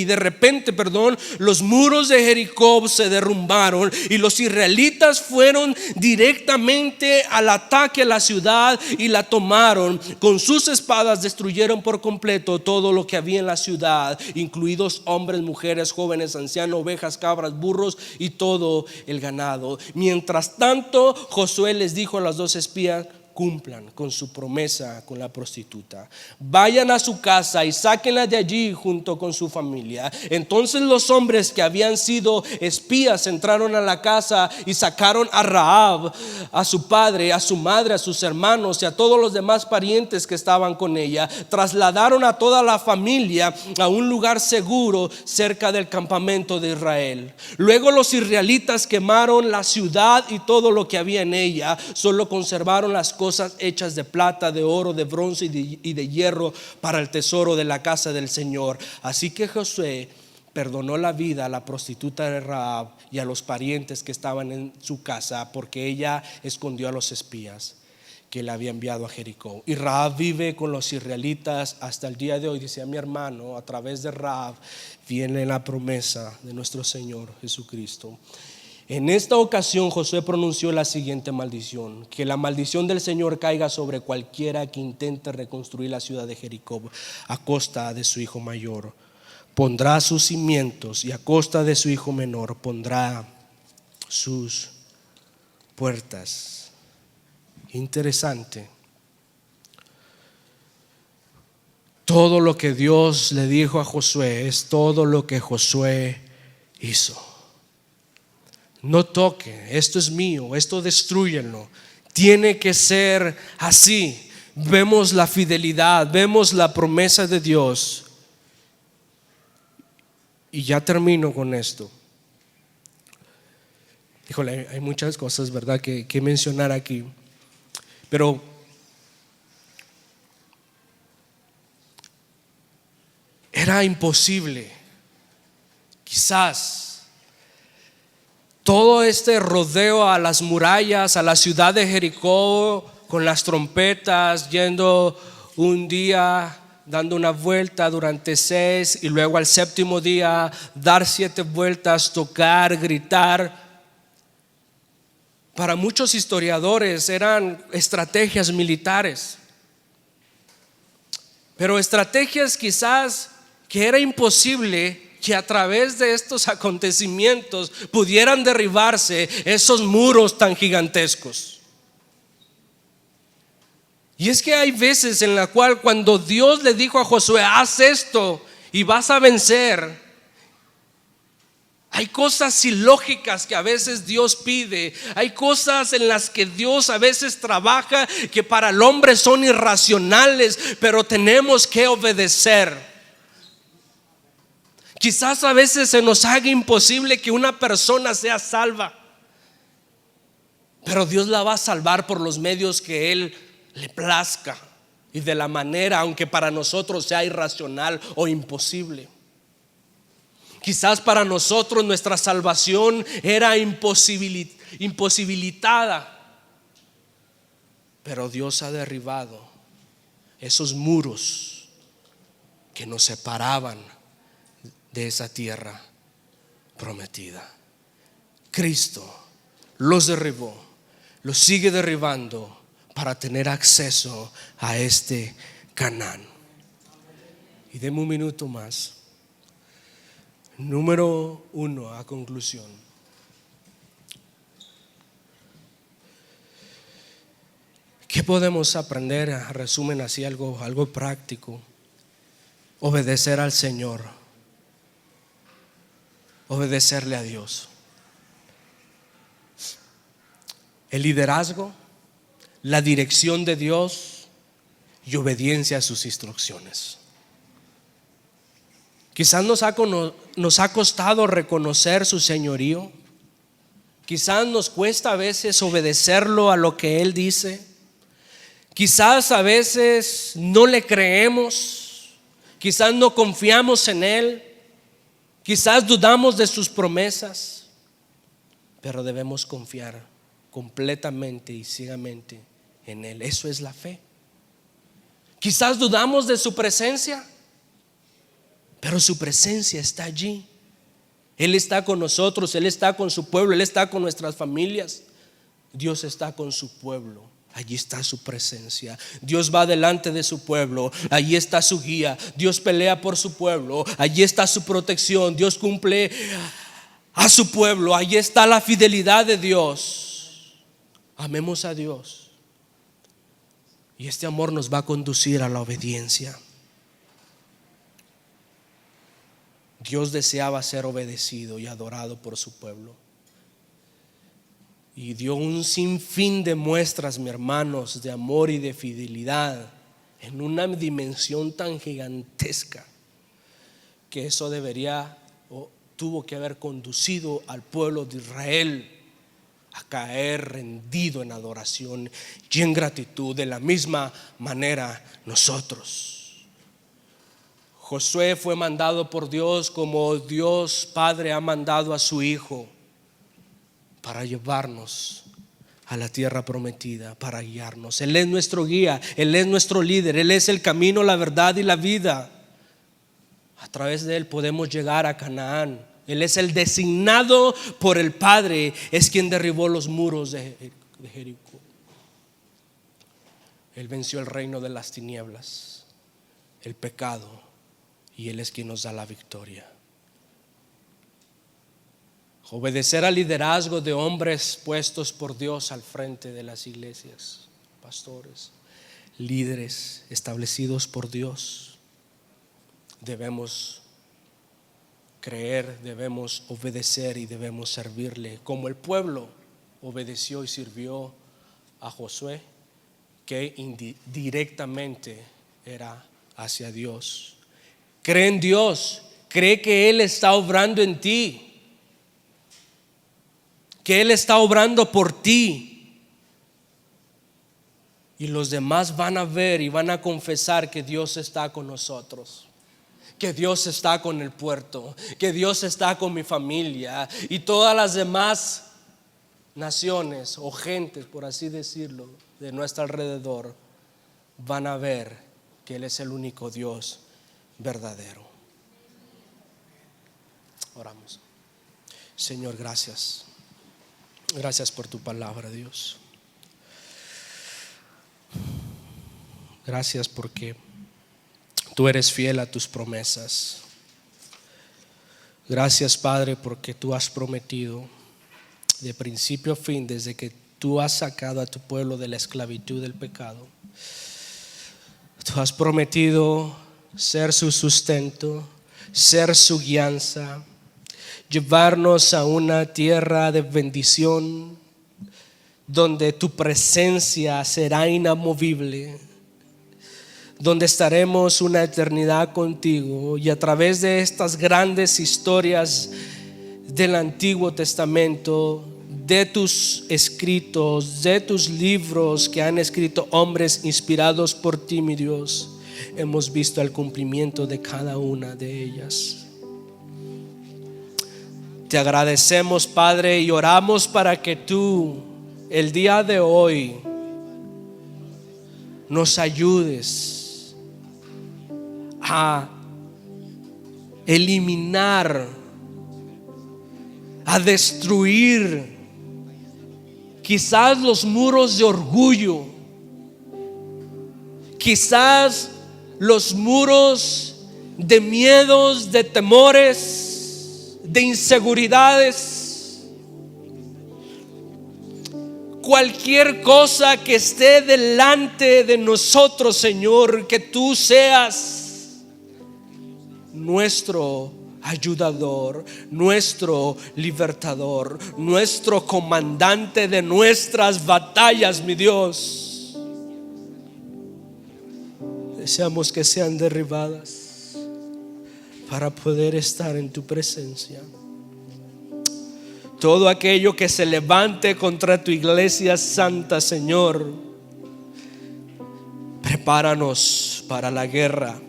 los muros de Jericó se derrumbaron y los israelitas fueron directamente al ataque a la ciudad y la tomaron. Con sus espadas destruyeron por completo todo lo que había en la ciudad, incluidos hombres, mujeres, jóvenes, ancianos, ovejas, cabras, burros y todo el ganado. Mientras tanto, Josué les dijo a las 2 espías: cumplan con su promesa con la prostituta, vayan a su casa y sáquenla de allí junto con su familia. Entonces los hombres que habían sido espías entraron a la casa y sacaron a Rahab, a su padre, a su madre, a sus hermanos y a todos los demás parientes que estaban con ella. Trasladaron a toda la familia a un lugar seguro cerca del campamento de Israel. Luego los israelitas quemaron la ciudad y todo lo que había en ella. Solo conservaron las cosas hechas de plata, de oro, de bronce y de hierro para el tesoro de la casa del Señor. Así que Josué perdonó la vida a la prostituta de Rahab y a los parientes que estaban en su casa, porque ella escondió a los espías que le había enviado a Jericó. Y Rahab vive con los israelitas hasta el día de hoy. Dice: a mi hermano, a través de Rahab viene la promesa de nuestro Señor Jesucristo. En esta ocasión Josué pronunció la siguiente maldición: que la maldición del Señor caiga sobre cualquiera que intente reconstruir la ciudad de Jericó a costa de su hijo mayor. Pondrá sus cimientos y a costa de su hijo menor pondrá sus puertas. Interesante. Todo lo que Dios le dijo a Josué es todo lo que Josué hizo. No toque, esto es mío, esto destrúyenlo. Tiene que ser así. Vemos la fidelidad, vemos la promesa de Dios. Y ya termino con esto. Híjole, hay muchas cosas, ¿verdad?, que mencionar aquí. Pero era imposible, quizás, todo este rodeo a las murallas, a la ciudad de Jericó, con las trompetas, yendo un día, dando una vuelta durante 6 y luego al 7º día dar 7 vueltas, tocar, gritar. Para muchos historiadores eran estrategias militares, pero estrategias quizás que era imposible que a través de estos acontecimientos pudieran derribarse esos muros tan gigantescos. Y es que hay veces en la cual cuando Dios le dijo a Josué: haz esto y vas a vencer, hay cosas ilógicas que a veces Dios pide. Hay cosas en las que Dios a veces trabaja que para el hombre son irracionales, pero tenemos que obedecer. Quizás a veces se nos haga imposible que una persona sea salva, pero Dios la va a salvar por los medios que Él le plazca y de la manera, aunque para nosotros sea irracional o imposible. Quizás para nosotros nuestra salvación era imposibilitada, pero Dios ha derribado esos muros que nos separaban de esa tierra prometida. Cristo los derribó, los sigue derribando para tener acceso a este Canaán. Y deme un minuto más. Número 1, a conclusión. ¿Qué podemos aprender? Resumen así algo práctico. Obedecer al Señor, obedecerle a Dios. El liderazgo, la dirección de Dios y obediencia a sus instrucciones. Quizás nos ha costado reconocer su señorío. Quizás nos cuesta a veces obedecerlo a lo que Él dice. Quizás a veces no le creemos. Quizás no confiamos en Él. Quizás dudamos de sus promesas. Pero debemos confiar completamente y ciegamente en Él. Eso es la fe. Quizás dudamos de su presencia, pero su presencia está allí. Él está con nosotros, Él está con su pueblo, Él está con nuestras familias. Dios está con su pueblo. Allí está su presencia. Dios va delante de su pueblo. Allí está su guía. Dios pelea por su pueblo. Allí está su protección. Dios cumple a su pueblo. Allí está la fidelidad de Dios. Amemos a Dios. Y este amor nos va a conducir a la obediencia. Dios deseaba ser obedecido y adorado por su pueblo. Y dio un sinfín de muestras, mis hermanos, de amor y de fidelidad en una dimensión tan gigantesca que eso debería o tuvo que haber conducido al pueblo de Israel a caer rendido en adoración y en gratitud. De la misma manera nosotros. Josué fue mandado por Dios como Dios Padre ha mandado a su Hijo para llevarnos a la tierra prometida, para guiarnos. Él es nuestro guía, Él es nuestro líder, Él es el camino, la verdad y la vida. A través de Él podemos llegar a Canaán. Él es el designado por el Padre, es quien derribó los muros de Jericó. Él venció el reino de las tinieblas, el pecado, y Él es quien nos da la victoria. Obedecer al liderazgo de hombres puestos por Dios al frente de las iglesias, pastores, líderes establecidos por Dios. Debemos creer, debemos obedecer y debemos servirle como el pueblo obedeció y sirvió a Josué, que indirectamente era hacia Dios. Cree en Dios, cree que Él está obrando en ti, que Él está obrando por ti, y los demás van a ver y van a confesar que Dios está con nosotros, que Dios está con el puerto, que Dios está con mi familia, y todas las demás naciones o gentes, por así decirlo, de nuestro alrededor van a ver que Él es el único Dios verdadero. Oramos. Señor, gracias. Gracias por tu palabra, Dios. Gracias porque tú eres fiel a tus promesas. Gracias, Padre, porque tú has prometido de principio a fin, desde que tú has sacado a tu pueblo de la esclavitud del pecado. Tú has prometido ser su sustento, ser su guianza, llevarnos a una tierra de bendición donde tu presencia será inamovible, donde estaremos una eternidad contigo. Y a través de estas grandes historias del Antiguo Testamento, de tus escritos, de tus libros que han escrito hombres inspirados por ti, mi Dios, hemos visto el cumplimiento de cada una de ellas. Te agradecemos, Padre, y oramos para que tú el día de hoy nos ayudes a eliminar, a destruir quizás los muros de orgullo, quizás los muros de miedos, de temores, de inseguridades, cualquier cosa que esté delante de nosotros, Señor, que tú seas nuestro ayudador, nuestro libertador, nuestro comandante de nuestras batallas, mi Dios. Deseamos que sean derribadas. para poder estar en tu presencia. Todo aquello que se levante contra tu iglesia santa, Señor, prepáranos para la guerra.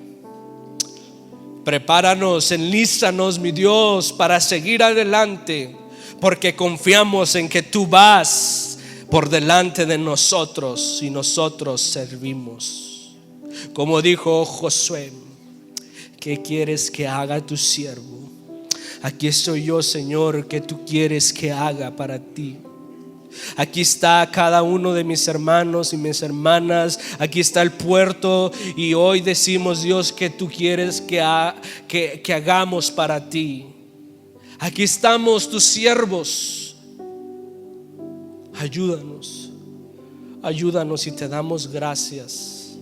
Prepáranos, enlístanos, mi Dios, para seguir adelante, porque confiamos en que tú vas por delante de nosotros y nosotros servimos. Como dijo Josué, ¿qué quieres que haga tu siervo? Aquí estoy yo, Señor, ¿qué tú quieres que haga para ti? Aquí está cada uno de mis hermanos y mis hermanas. Aquí está el puerto. Y hoy decimos, Dios, que tú quieres que hagamos para ti. Aquí estamos tus siervos. Ayúdanos. Ayúdanos y te damos gracias.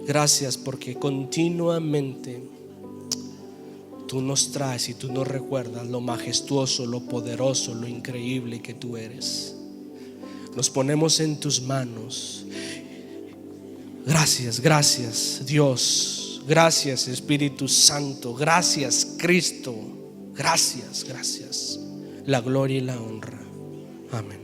Gracias porque continuamente tú nos traes y tú nos recuerdas lo majestuoso, lo poderoso, lo increíble que tú eres. Nos ponemos en tus manos. Gracias, gracias Dios. Gracias Espíritu Santo. Gracias Cristo. Gracias, gracias. La gloria y la honra. Amén.